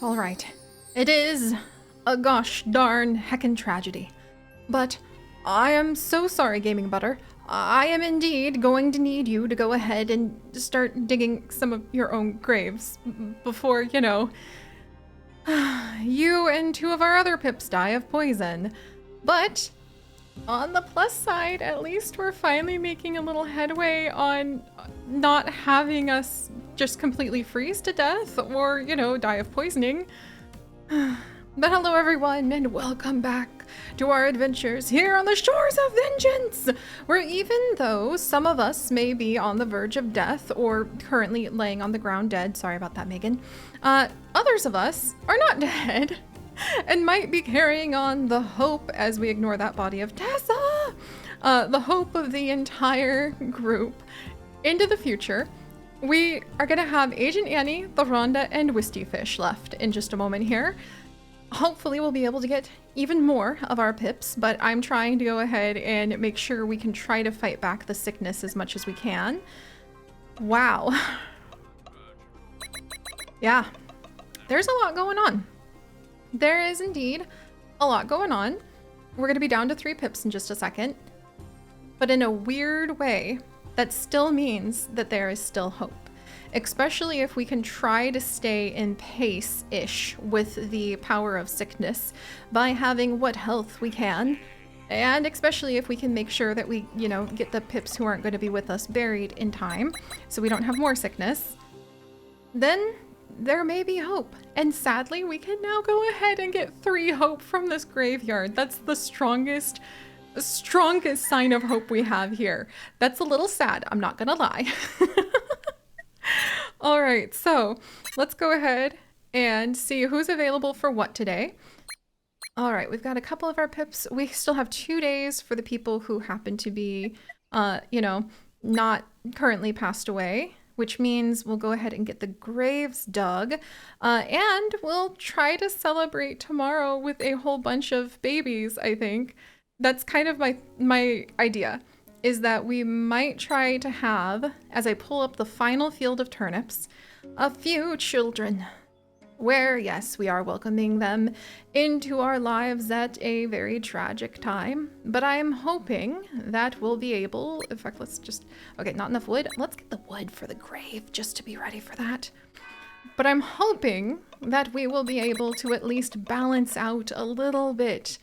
All right. It is a gosh darn heckin' tragedy. But I am so sorry, Gaming Butter. I am indeed going to need you to go ahead and start digging some of your own graves before, you know, you and two of our other pips die of poison. But on the plus side, at least we're finally making a little headway on not having us just completely freeze to death or, you know, die of poisoning. But hello everyone, and welcome back to our adventures here on the shores of vengeance, where even though some of us may be on the verge of death or currently laying on the ground dead, sorry about that, Megan, others of us are not dead and might be carrying on the hope, as we ignore that body of Tessa, the hope of the entire group into the future. We are going to have Agent Annie, the Rhonda, and Wisty Fish left in just a moment here. Hopefully we'll be able to get even more of our pips, but I'm trying to go ahead and make sure we can try to fight back the sickness as much as we can. Wow. Yeah, there's a lot going on. There is indeed a lot going on. We're going to be down to 3 pips in just a second, but in a weird way, that still means that there is still hope. Especially if we can try to stay in pace-ish with the power of sickness by having what health we can. And especially if we can make sure that we, you know, get the pips who aren't going to be with us buried in time so we don't have more sickness. Then there may be hope. And sadly, we can now go ahead and get 3 hope from this graveyard. That's the strongest sign of hope we have here. That's a little sad, I'm not gonna lie. All right, so let's go ahead and see who's available for what today. All right, we've got a couple of our pips. We still have 2 days for the people who happen to be, you know, not currently passed away, which means we'll go ahead and get the graves dug, and we'll try to celebrate tomorrow with a whole bunch of babies, I think. That's kind of my idea, is that we might try to have, as I pull up the final field of turnips, a few children, where, yes, we are welcoming them into our lives at a very tragic time. But I am hoping that we'll be able, in fact, let's just, okay, not enough wood. Let's get the wood for the grave just to be ready for that. But I'm hoping that we will be able to at least balance out a little bit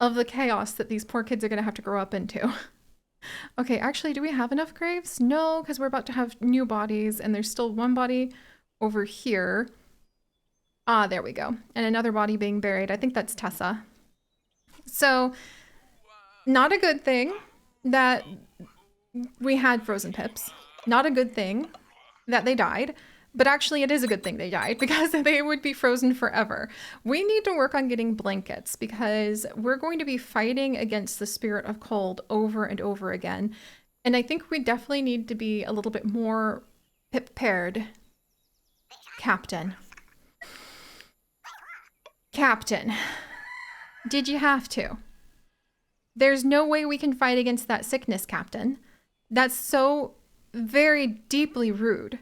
of the chaos that these poor kids are going to have to grow up into. Okay, actually, do we have enough graves? No, because we're about to have new bodies, and there's still one body over here. Ah, there we go. And another body being buried. I think that's Tessa. So, not a good thing that we had frozen pips. Not a good thing that they died. But actually, it is a good thing they died, because they would be frozen forever. We need to work on getting blankets, because we're going to be fighting against the spirit of cold over and over again. And I think we definitely need to be a little bit more pip-paired. Captain. Captain. Did you have to? There's no way we can fight against that sickness, Captain. That's so very deeply rude.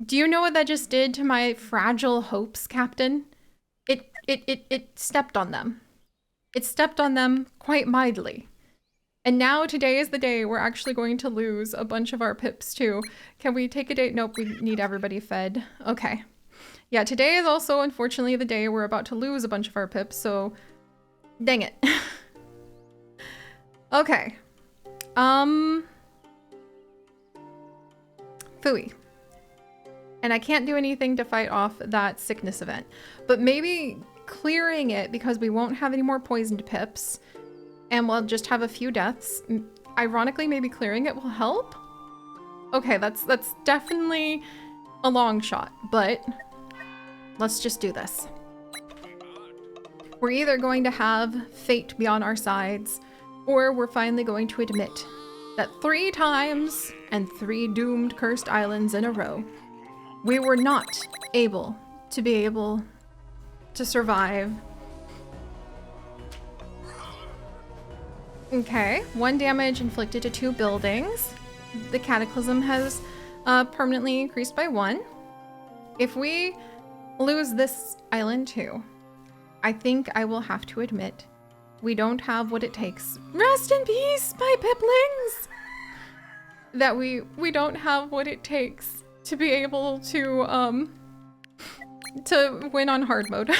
Do you know what that just did to my fragile hopes, Captain? It stepped on them. It stepped on them quite mightily. And now today is the day we're actually going to lose a bunch of our pips too. Can we take a date? Nope, we need everybody fed. Okay. Yeah, today is also unfortunately the day we're about to lose a bunch of our pips, so dang it. Okay. Phooey. And I can't do anything to fight off that sickness event. But maybe clearing it, because we won't have any more poisoned pips, and we'll just have a few deaths. Ironically, maybe clearing it will help? Okay, that's definitely a long shot, but let's just do this. We're either going to have fate be on our sides, or we're finally going to admit that 3 times and 3 doomed cursed islands in a row, we were not able to survive. Okay, 1 damage inflicted to 2 buildings. The cataclysm has permanently increased by 1. If we lose this island too. I think I will have to admit we don't have what it takes. Rest in peace, my piplings! That we don't have what it takes to be able to win on hard mode.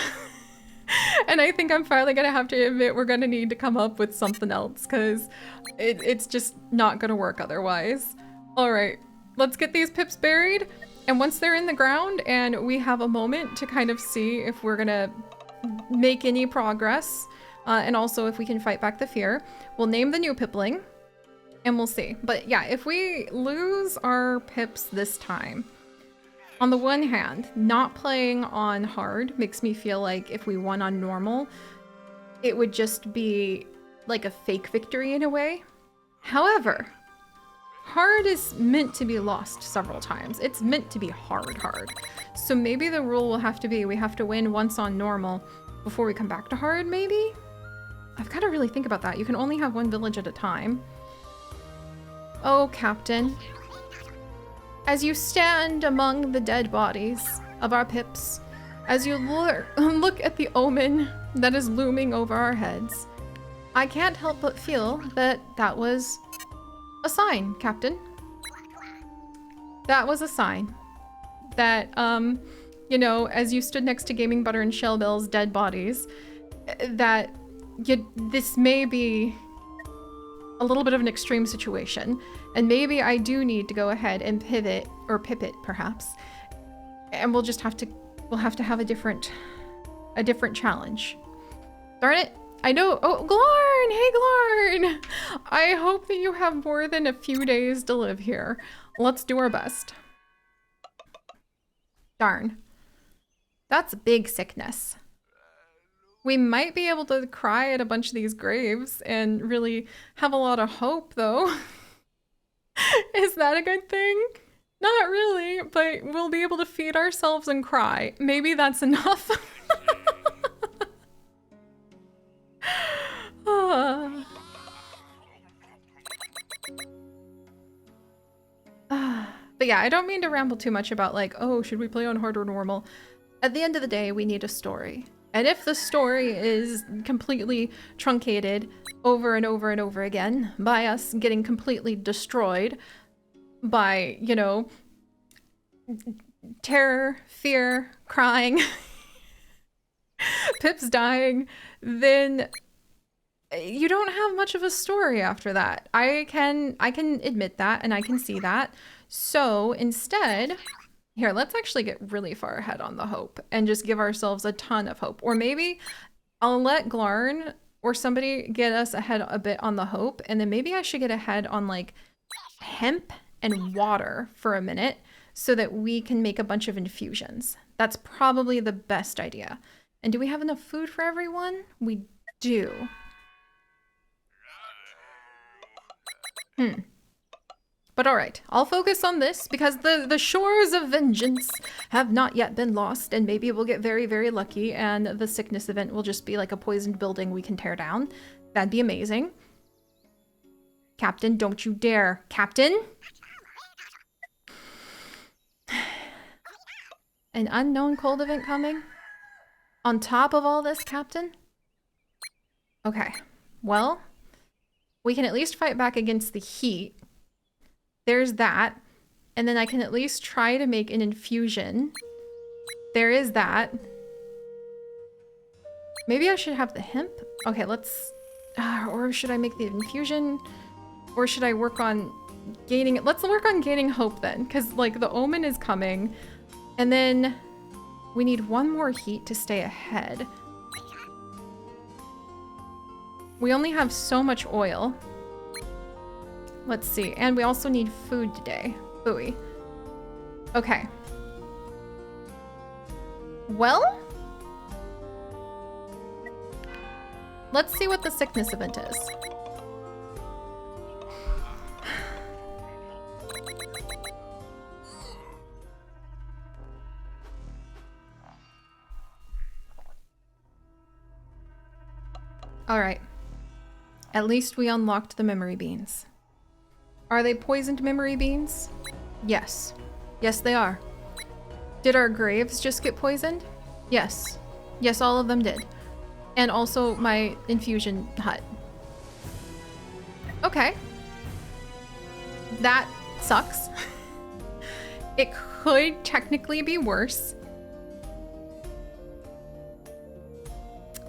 And I think I'm finally gonna have to admit we're gonna need to come up with something else because it's just not gonna work otherwise. All right, let's get these pips buried. And once they're in the ground and we have a moment to kind of see if we're gonna make any progress, and also if we can fight back the fear, we'll name the new pipling and we'll see. But yeah, if we lose our pips this time, on the one hand, not playing on hard makes me feel like if we won on normal, it would just be like a fake victory in a way. However, hard is meant to be lost several times. It's meant to be hard. So maybe the rule will have to be we have to win once on normal before we come back to hard, maybe? I've got to really think about that. You can only have one village at a time. Oh, Captain. As you stand among the dead bodies of our pips, as you look at the omen that is looming over our heads, I can't help but feel that that was a sign, Captain. That was a sign that, you know, as you stood next to Gaming Butter and Shellbell's dead bodies, that this may be a little bit of an extreme situation, and maybe I do need to go ahead and pivot, or pipit perhaps, and we'll have to have a different challenge. Darn it. I know. Oh, Glarn! Hey, Glarn! I hope that you have more than a few days to live here. Let's do our best. Darn. That's big sickness. We might be able to cry at a bunch of these graves and really have a lot of hope, though. Is that a good thing? Not really, but we'll be able to feed ourselves and cry. Maybe that's enough. But yeah, I don't mean to ramble too much about like, oh, should we play on hard or normal? At the end of the day, we need a story. And if the story is completely truncated over and over and over again by us getting completely destroyed by, you know, terror, fear, crying, pips dying, then you don't have much of a story after that. I can admit that and I can see that. So instead, here, let's actually get really far ahead on the hope and just give ourselves a ton of hope. Or maybe I'll let Glarn or somebody get us ahead a bit on the hope, and then maybe I should get ahead on like hemp and water for a minute so that we can make a bunch of infusions. That's probably the best idea. And do we have enough food for everyone? We do. But all right, I'll focus on this because the shores of vengeance have not yet been lost, and maybe we'll get very, very lucky and the sickness event will just be like a poisoned building we can tear down. That'd be amazing. Captain, don't you dare. Captain? An unknown cold event coming? On top of all this, Captain? Okay, well, we can at least fight back against the heat. There's that. And then I can at least try to make an infusion. There is that. Maybe I should have the hemp. Okay, let's... or should I make the infusion? Or should I work on gaining... Let's work on gaining hope then. Because, like, the omen is coming. And then we need one more heat to stay ahead. We only have so much oil. Let's see. And we also need food today. Ooey. Okay. Well, let's see what the sickness event is. All right. At least we unlocked the memory beans. Are they poisoned memory beans? Yes. Yes, they are. Did our graves just get poisoned? Yes. Yes, all of them did. And also my infusion hut. Okay. That sucks. It could technically be worse.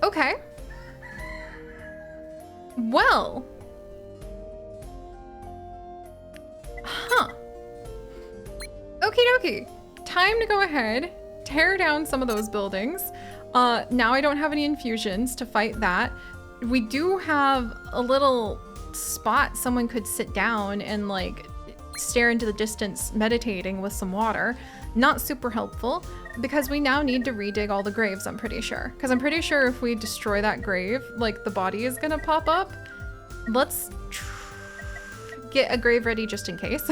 Okay. Well. Huh. Okie dokie. Time to go ahead, tear down some of those buildings. Now I don't have any infusions to fight that. We do have a little spot someone could sit down and like stare into the distance meditating with some water. Not super helpful because we now need to redig all the graves, I'm pretty sure. Because I'm pretty sure if we destroy that grave, like the body is gonna pop up. Let's get a grave ready just in case.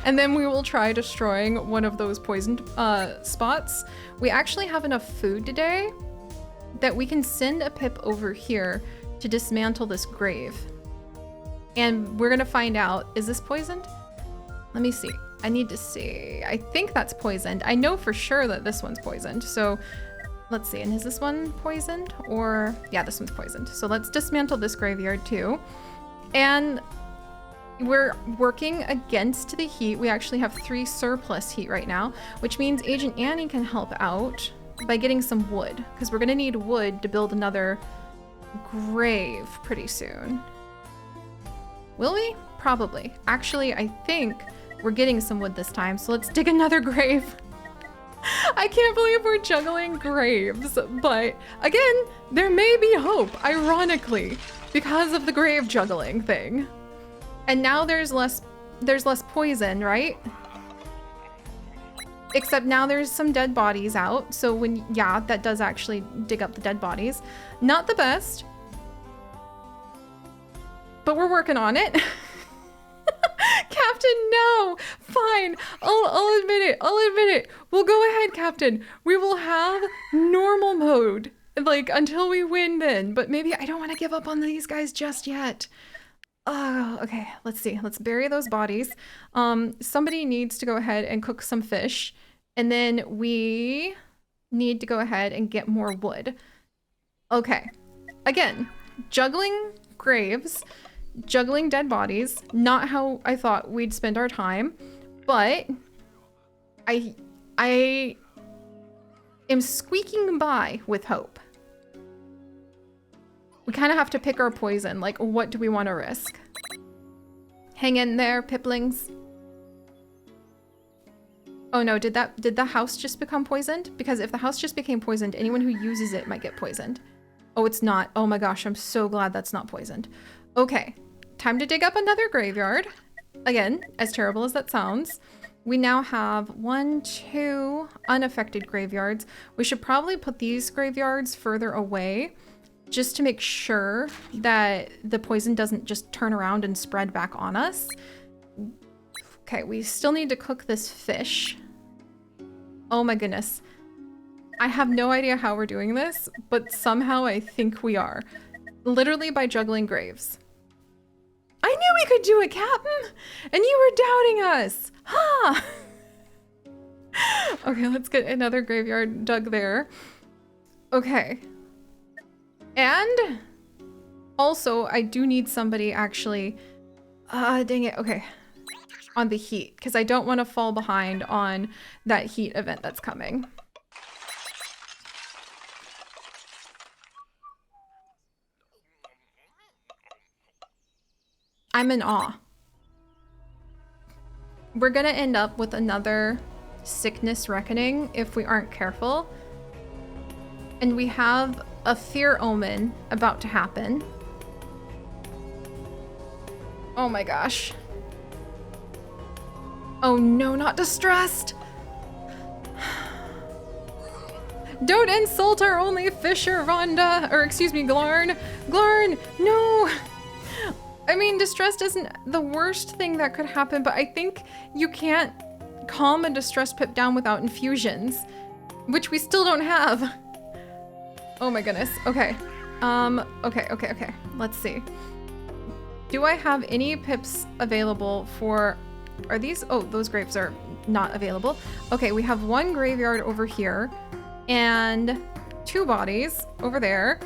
And then we will try destroying one of those poisoned spots. We actually have enough food today that we can send a pip over here to dismantle this grave. And we're gonna find out, is this poisoned? Let me see. I need to see. I think that's poisoned. I know for sure that this one's poisoned. So let's see. And is this one poisoned? Or yeah, this one's poisoned. So let's dismantle this graveyard too. And we're working against the heat. We actually have 3 surplus heat right now, which means Agent Annie can help out by getting some wood, because we're gonna need wood to build another grave pretty soon. Will we? Probably. Actually, I think we're getting some wood this time, so let's dig another grave. I can't believe we're juggling graves, but again, there may be hope, ironically, because of the grave juggling thing. And now there's less poison, right? Except now there's some dead bodies out. So when, yeah, that does actually dig up the dead bodies. Not the best, but we're working on it. Captain, no, fine. I'll admit it. I'll admit it. We'll go ahead, Captain. We will have normal mode, like until we win then. But maybe I don't want to give up on these guys just yet. Oh, okay. Let's see. Let's bury those bodies. Somebody needs to go ahead and cook some fish. And then we need to go ahead and get more wood. Okay. Again, juggling graves, juggling dead bodies. Not how I thought we'd spend our time. But I am squeaking by with hope. We kind of have to pick our poison. Like, what do we want to risk? Hang in there, piplings. Oh no, did the house just become poisoned? Because if the house just became poisoned, anyone who uses it might get poisoned. Oh, it's not. Oh my gosh, I'm so glad that's not poisoned. Okay, time to dig up another graveyard. Again, as terrible as that sounds. We now have 1, 2 unaffected graveyards. We should probably put these graveyards further away, just to make sure that the poison doesn't just turn around and spread back on us. Okay, we still need to cook this fish. Oh my goodness. I have no idea how we're doing this, but somehow I think we are. Literally by juggling graves. I knew we could do it, Captain! And you were doubting us! Huh! Okay, let's get another graveyard dug there. Okay. And also, I do need somebody actually, dang it, okay, on the heat, because I don't want to fall behind on that heat event that's coming. I'm in awe. We're gonna end up with another sickness reckoning if we aren't careful. And we have a fear omen about to happen. Oh my gosh. Oh no, not distressed. Don't insult our only fisher, Rhonda. Or excuse me, Glarn. Glarn, no. I mean, distressed isn't the worst thing that could happen, but I think you can't calm a distressed pip down without infusions, which we still don't have. Oh my goodness. Okay. Okay. Let's see. Do I have any pips available for... Are these... Oh, those graves are not available. Okay, we have one graveyard over here. and 2 bodies over there.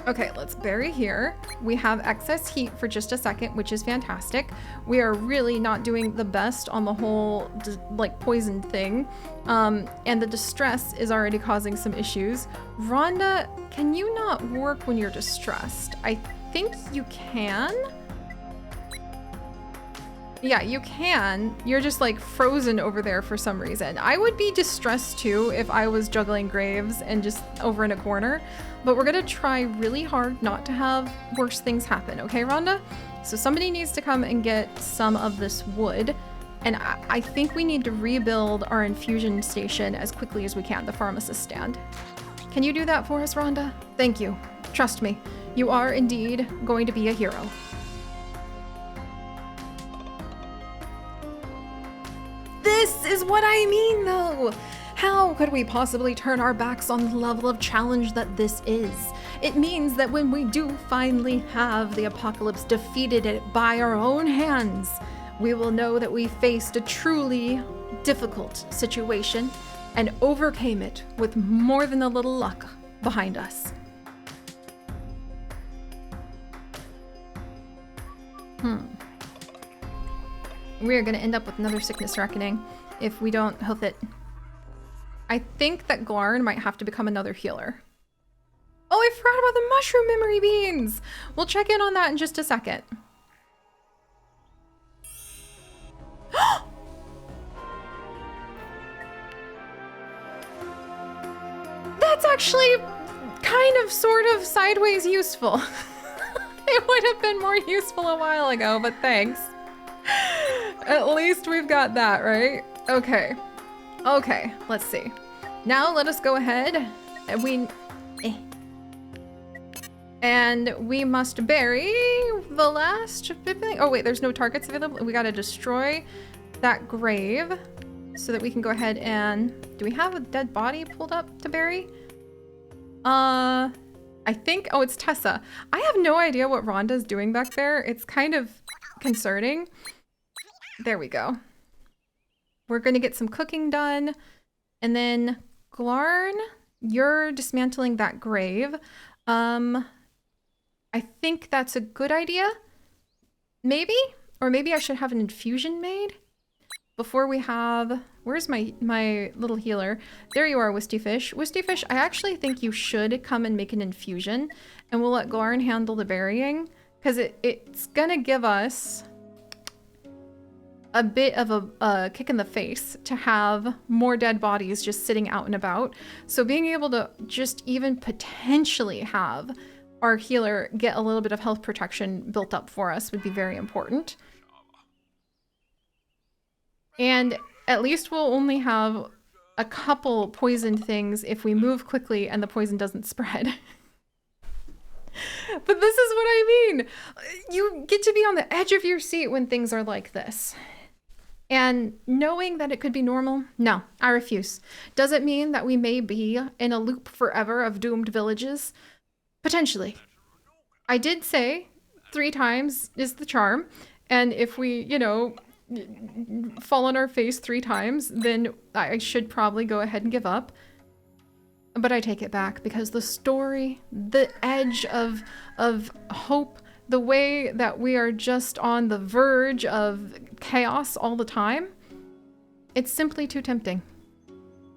Okay, let's bury here. We have excess heat for just a second, which is fantastic. We are really not doing the best on the whole like poison thing. And the distress is already causing some issues. Rhonda, can you not work when you're distressed? I think you can. Yeah, you can. You're just like frozen over there for some reason. I would be distressed too if I was juggling graves and just over in a corner, but we're gonna try really hard not to have worse things happen, okay, Rhonda? So somebody needs to come and get some of this wood, and I think we need to rebuild our infusion station as quickly as we can, the pharmacist stand. Can you do that for us, Rhonda? Thank you. Trust me, you are indeed going to be a hero. This is what I mean, though. How could we possibly turn our backs on the level of challenge that this is? It means that when we do finally have the apocalypse defeated it by our own hands, we will know that we faced a truly difficult situation and overcame it with more than a little luck behind us. We're gonna end up with another sickness reckoning if we don't health it. I think that Glarn might have to become another healer. Oh, I forgot about the mushroom memory beans! We'll check in on that in just a second. That's actually kind of, sort of, sideways useful. It would have been more useful a while ago, but thanks. At least we've got that, right? Okay. Okay, let's see. Now let us go ahead and we must bury the last thing. Oh wait, there's no targets available. We gotta destroy that grave so that we can go ahead and... Do we have a dead body pulled up to bury? I think... Oh, it's Tessa. I have no idea what Rhonda's doing back there. It's kind of concerning. There we go. We're gonna get some cooking done. And then Glarn, you're dismantling that grave. I think that's a good idea. Maybe? Or maybe I should have an infusion made before we have... Where's my little healer? There you are, Wistyfish. Wistyfish, I actually think you should come and make an infusion, and we'll let Glarn handle the burying, because it's gonna give us a bit of a kick in the face to have more dead bodies just sitting out and about. So being able to just even potentially have our healer get a little bit of health protection built up for us would be very important. And at least we'll only have a couple poisoned things if we move quickly and the poison doesn't spread. But this is what I mean. You get to be on the edge of your seat when things are like this. And knowing that it could be normal, no, I refuse. Does it mean that we may be in a loop forever of doomed villages? Potentially. I did say 3 times is the charm. And if we, you know, fall on our face 3 times, then I should probably go ahead and give up. But I take it back because the story, the edge of hope, the way that we are just on the verge of chaos all the time, it's simply too tempting.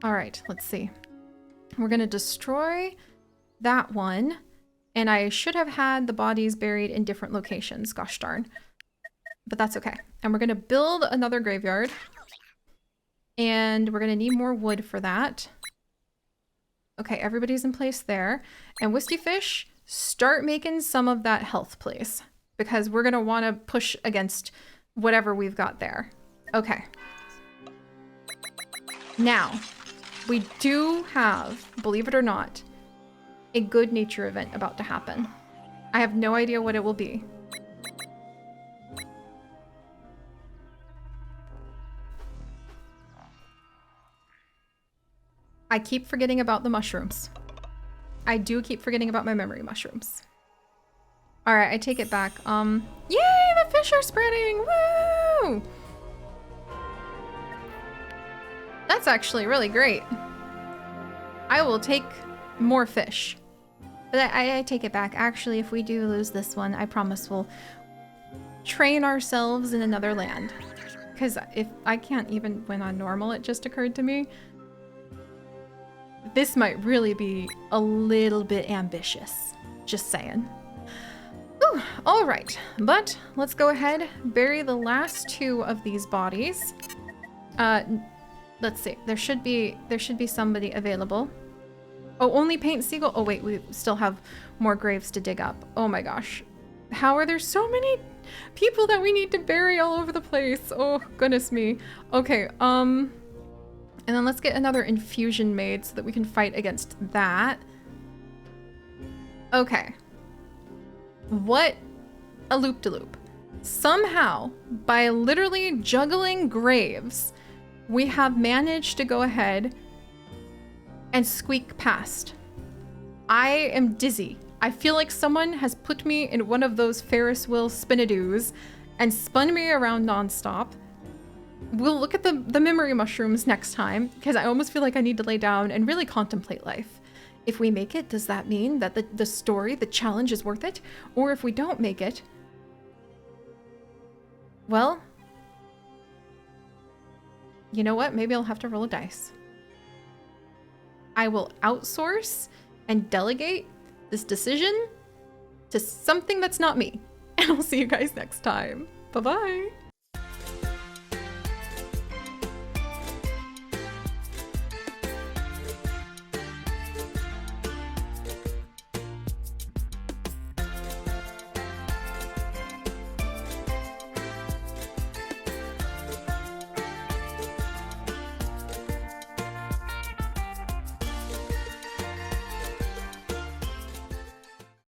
All right, let's see. We're gonna destroy that one, and I should have had the bodies buried in different locations, gosh darn. But that's okay. And we're gonna build another graveyard, and we're gonna need more wood for that. Okay, everybody's in place there. And Wistyfish, start making some of that health, please, because we're gonna want to push against whatever we've got there. Okay. Now, we do have, believe it or not, a good nature event about to happen. I have no idea what it will be. I keep forgetting about the mushrooms. I do keep forgetting about my memory mushrooms. All right, I take it back. Yay, the fish are spreading, woo! That's actually really great. I will take more fish. But I take it back. Actually, if we do lose this one, I promise we'll train ourselves in another land. Because if I can't even win on normal, it just occurred to me. This might really be a little bit ambitious. Just saying. Whew, all right, but let's go ahead, bury the last 2 of these bodies. Let's see. There should be somebody available. Oh, only paint seagull. Oh wait, we still have more graves to dig up. Oh my gosh. How are there so many people that we need to bury all over the place? Oh, goodness me. Okay, and then let's get another infusion made so that we can fight against that. Okay. What a loop-de-loop. Somehow, by literally juggling graves, we have managed to go ahead and squeak past. I am dizzy. I feel like someone has put me in one of those Ferris wheel spinadoos and spun me around nonstop. We'll look at the memory mushrooms next time, because I almost feel like I need to lay down and really contemplate life. If we make it, does that mean that the story, the challenge is worth it? Or if we don't make it, well, you know what? Maybe I'll have to roll a dice. I will outsource and delegate this decision to something that's not me. And I'll see you guys next time. Bye-bye.